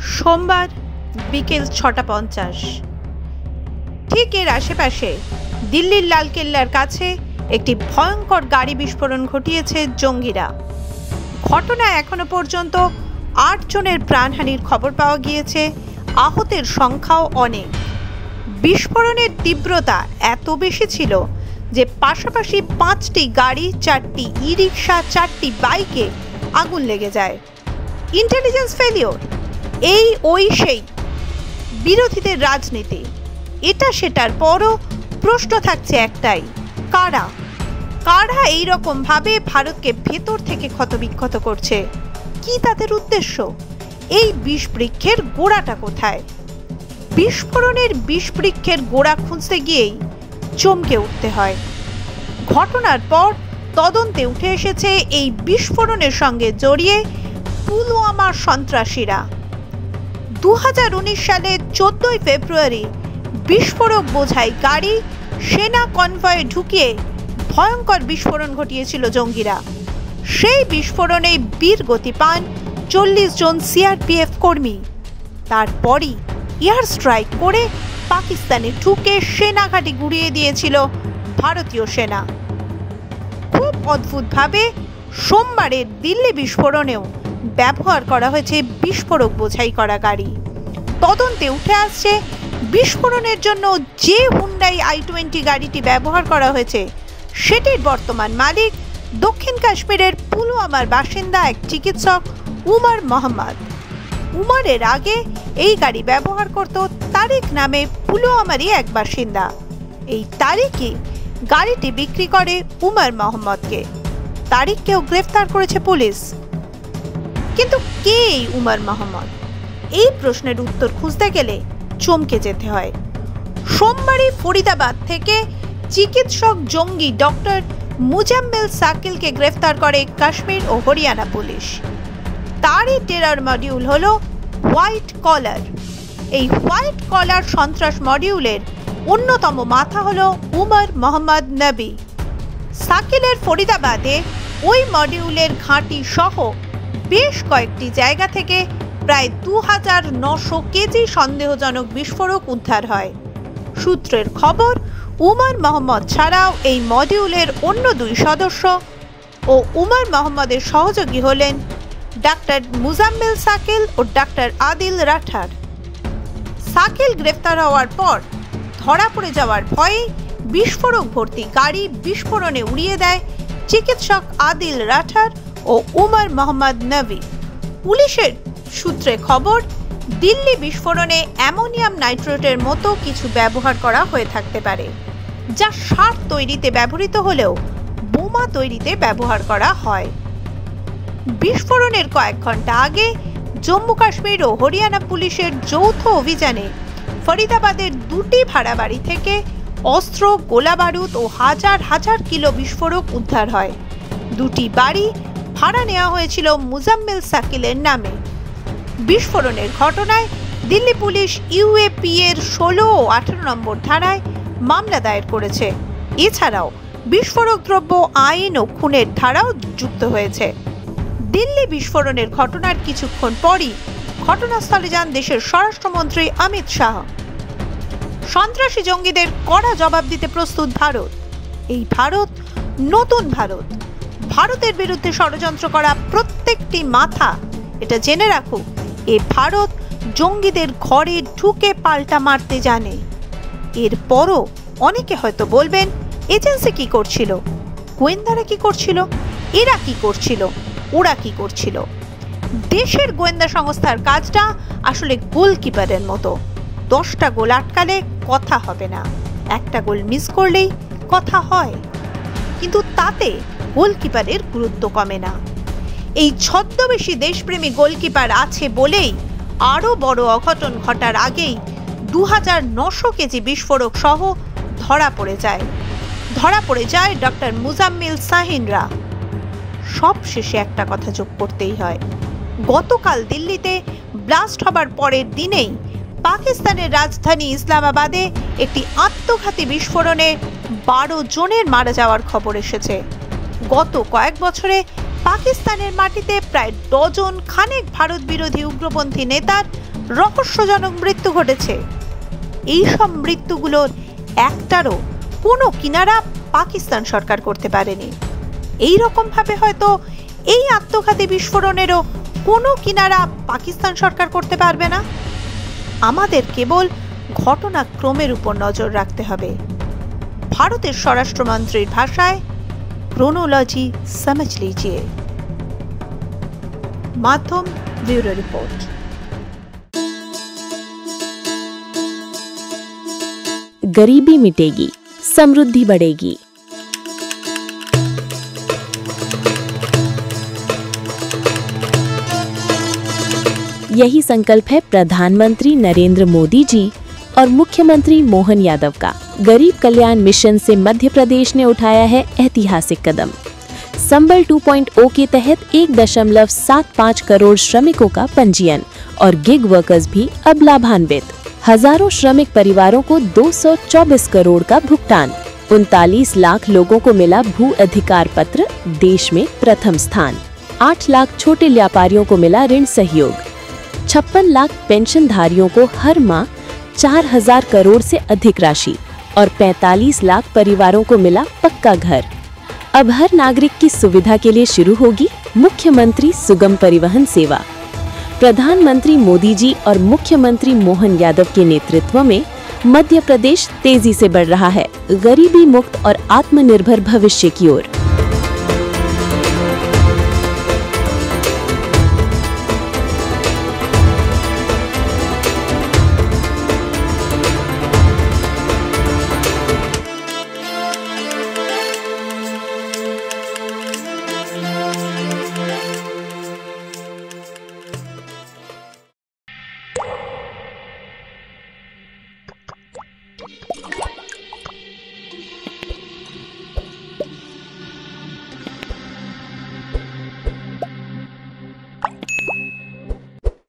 সোমবার বিকেল 6:50। ঠিক এর আশেপাশে দিল্লির লালকেল্লার কাছে একটি ভয়ঙ্কর গাড়ি বিস্ফোরণ ঘটিয়েছে জঙ্গিরা। ঘটনায় এখনো পর্যন্ত 8 জনের প্রাণহানির খবর পাওয়া গিয়েছে, আহতের সংখ্যাও অনেক। বিস্ফোরণের তীব্রতা এত বেশি ছিল যে পাশাপাশি 5টি গাড়ি, 4টি ই-রিকশা, 4টি বাইকে আগুন লেগে যায়। ইন্টেলিজেন্স ফেলিওর, সেই বিরোধীদের রাজনীতি। এটা সেটার পরও প্রশ্ন থাকছে একটাই, কারা এইরকম ভাবে ভারতকে ভেতর থেকে ক্ষতবিক্ষত করছে? কি তাদের উদ্দেশ্য? এই বিষবৃক্ষের গোড়াটা কোথায়? বিস্ফোরণের বিষবৃক্ষের গোড়া খুঁজতে গিয়েই চমকে উঠতে হয়। ঘটনার পর তদন্তে উঠে এসেছে এই বিস্ফোরণের সঙ্গে জড়িয়ে পুলওয়ামার সন্ত্রাসীরা। 2019 সালের 14 ফেব্রুয়ারি বিস্ফোরক বোঝাই গাড়ি সেনা কনভয়ে ঢুকিয়ে ভয়ঙ্কর বিস্ফোরণ ঘটিয়েছিল জঙ্গিরা। সেই বিস্ফোরণে বীরগতি পান 40 জন সিআরপিএফ কর্মী। তারপরই এয়ার স্ট্রাইক করে পাকিস্তানে ঢুকে সেনাঘাঁটি গুঁড়িয়ে দিয়েছিল ভারতীয় সেনা। খুব অদ্ভুতভাবে সোমবারের দিল্লি বিস্ফোরণেও ব্যবহার করা হয়েছে বিস্ফোরক বোঝাই করা গাড়ি। তদন্তে উঠে আসছে বিস্ফোরণের জন্য যে হুন্ডাই i20 গাড়িটি ব্যবহার করা হয়েছে সেটির বর্তমান মালিক দক্ষিণ কাশ্মীরের পুলওয়ামার বাসিন্দা এক চিকিৎসক উমর মোহাম্মদ। উমরের আগে এই গাড়ি ব্যবহার করত তারিক নামে পুলওয়ামারই এক বাসিন্দা। এই তারিকই গাড়িটি বিক্রি করে উমর মোহাম্মদকে। তারিককেও গ্রেফতার করেছে পুলিশ। কিন্তু কে এই উমর মোহাম্মদ? এই প্রশ্নের উত্তর খুঁজতে গেলে চমকে যেতে হয়। সোমবারই ফরিদাবাদ থেকে চিকিৎসক জঙ্গি ডক্টর মুজাম্মেল সাকিলকে গ্রেফতার করে কাশ্মীর ও হরিয়ানা পুলিশ। তারই টেরর মডিউল হলো হোয়াইট কলার। এই হোয়াইট কলার সন্ত্রাস মডিউলের অন্যতম মাথা হলো উমর মোহাম্মদ নবী। সাকিলের ফরিদাবাদে ওই মডিউলের ঘাঁটি সহ বেশ কয়েকটি জায়গা থেকে প্রায় 2900 কেজি সন্দেহজনক বিস্ফোরক উদ্ধার হয়। সূত্রের খবর, উমর মোহাম্মদ ছাড়াও এই মডিউলের অন্য 2 সদস্য ও উমর মোহাম্মদের সহযোগী হলেন ডাক্তার মুজাম্মেল সাকিল ও ডাক্তার আদিল রাঠার। সাকিল গ্রেফতার হওয়ার পর ধরা পড়ে যাওয়ার ভয়ে বিস্ফোরক ভর্তি গাড়ি বিস্ফোরণে উড়িয়ে দেয় চিকিৎসক আদিল রাঠার ও উমর মোহাম্মদ নবী। পুলিশের সূত্রে খবর, দিল্লি বিস্ফোরণে অ্যামোনিয়াম নাইট্রেটের মতো কিছু ব্যবহার করা হয়ে থাকতে পারে, যা সার তৈরিতে ব্যবহৃত হলেও বোমা তৈরিতে ব্যবহার করা হয়। বিস্ফোরণের কয়েক ঘন্টা আগে জম্মু কাশ্মীর ও হরিয়ানা পুলিশের যৌথ অভিযানে ফরিদাবাদের 2টি ভাড়া বাড়ি থেকে অস্ত্র, গোলা বারুদ ও হাজার হাজার কিলো বিস্ফোরক উদ্ধার হয়। 2টি বাড়ি ভাড়া নেওয়া হয়েছিল মুজাম্মেল সাকিলের নামে। বিস্ফোরণের ঘটনায় দিল্লি পুলিশ ইউএপি এর 16 ও 18 নম্বর ধারায় মামলা দায়ের করেছে। এছাড়াও বিস্ফোরক দ্রব্য আইন ও খুনের ধারাও যুক্ত হয়েছে। দিল্লি বিস্ফোরণের ঘটনার কিছুক্ষণ পরই ঘটনাস্থলে যান দেশের স্বরাষ্ট্রমন্ত্রী অমিত শাহ। সন্ত্রাসী জঙ্গিদের কড়া জবাব দিতে প্রস্তুত ভারত। এই ভারত নতুন ভারত। ভারতের বিরুদ্ধে ষড়যন্ত্র করা প্রত্যেকটি মাথা এটা জেনে রাখুক, এ ভারত জঙ্গিদের ঘরে ঢুকে পাল্টা মারতে জানে। এরপরও অনেকে হয়তো বলবেন, এজেন্সি কি করছিল, গোয়েন্দারা কি করছিল, এরা কি করছিল, ওরা কি করছিল? দেশের গোয়েন্দা সংস্থার কাজটা আসলে গোলকিপারের মতো। 10টা গোল আটকালে কথা হবে না, একটা গোল মিস করলেই কথা হয়। কিন্তু তাতে গোলকিপারের গুরুত্ব কমে না। এই ছদ্মবেশী দেশপ্রেমী গোলকিপার আছে বলেই আরও বড় অঘটন ঘটার আগেই 2900 কেজি বিস্ফোরক সহ ধরা পড়ে যায় ডক্টর মুজাম্মেল সাহিনরা। সব শেষে একটা কথা যোগ করতেই হয়, গতকাল দিল্লিতে ব্লাস্ট হবার পরের দিনেই পাকিস্তানের রাজধানী ইসলামাবাদে একটি আত্মঘাতী বিস্ফোরণে 12 জনের মারা যাওয়ার খবর এসেছে। গত কয়েক বছরে পাকিস্তানের মাটিতে প্রায় ডজন খানেক ভারত বিরোধী উগ্রপন্থী নেতার রহস্যজনক মৃত্যু ঘটেছে। এই সব মৃত্যুগুলোর একটারও কোনো কিনারা পাকিস্তান সরকার করতে পারেনি। এই রকম ভাবে হয়তো এই আত্মঘাতী বিস্ফোরণেরও কোনো কিনারা পাকিস্তান সরকার করতে পারবে না। আমাদের কেবল ঘটনাক্রমের উপর নজর রাখতে হবে। ভারতের স্বরাষ্ট্রমন্ত্রীর ভাষায়, ক্রোনোলজি समझ लीजिए। माध्यम ब्यूरो रिपोर्ट। गरीबी मिटेगी, समृद्धि बढ़ेगी। यही संकल्प है प्रधानमंत्री नरेंद्र मोदी जी और मुख्यमंत्री मोहन यादव का। गरीब कल्याण मिशन से मध्य प्रदेश ने उठाया है ऐतिहासिक कदम। संबल 2.0 के तहत 1.75 करोड़ श्रमिकों का पंजीयन और गिग वर्कर्स भी अब लाभान्वित। हजारों श्रमिक परिवारों को 224 करोड़ का भुगतान। 39 लाख लोगों को मिला भू अधिकार पत्र, देश में प्रथम स्थान। 8 लाख छोटे व्यापारियों को मिला ऋण सहयोग। 56 लाख पेंशनधारियों को हर माह 4000 करोड़ से अधिक राशि और 45 लाख परिवारों को मिला पक्का घर। अब हर नागरिक की सुविधा के लिए शुरू होगी मुख्यमंत्री सुगम परिवहन सेवा। प्रधानमंत्री मोदी जी और मुख्यमंत्री मोहन यादव के नेतृत्व में मध्य प्रदेश तेजी से बढ़ रहा है गरीबी मुक्त और आत्मनिर्भर भविष्य की ओर।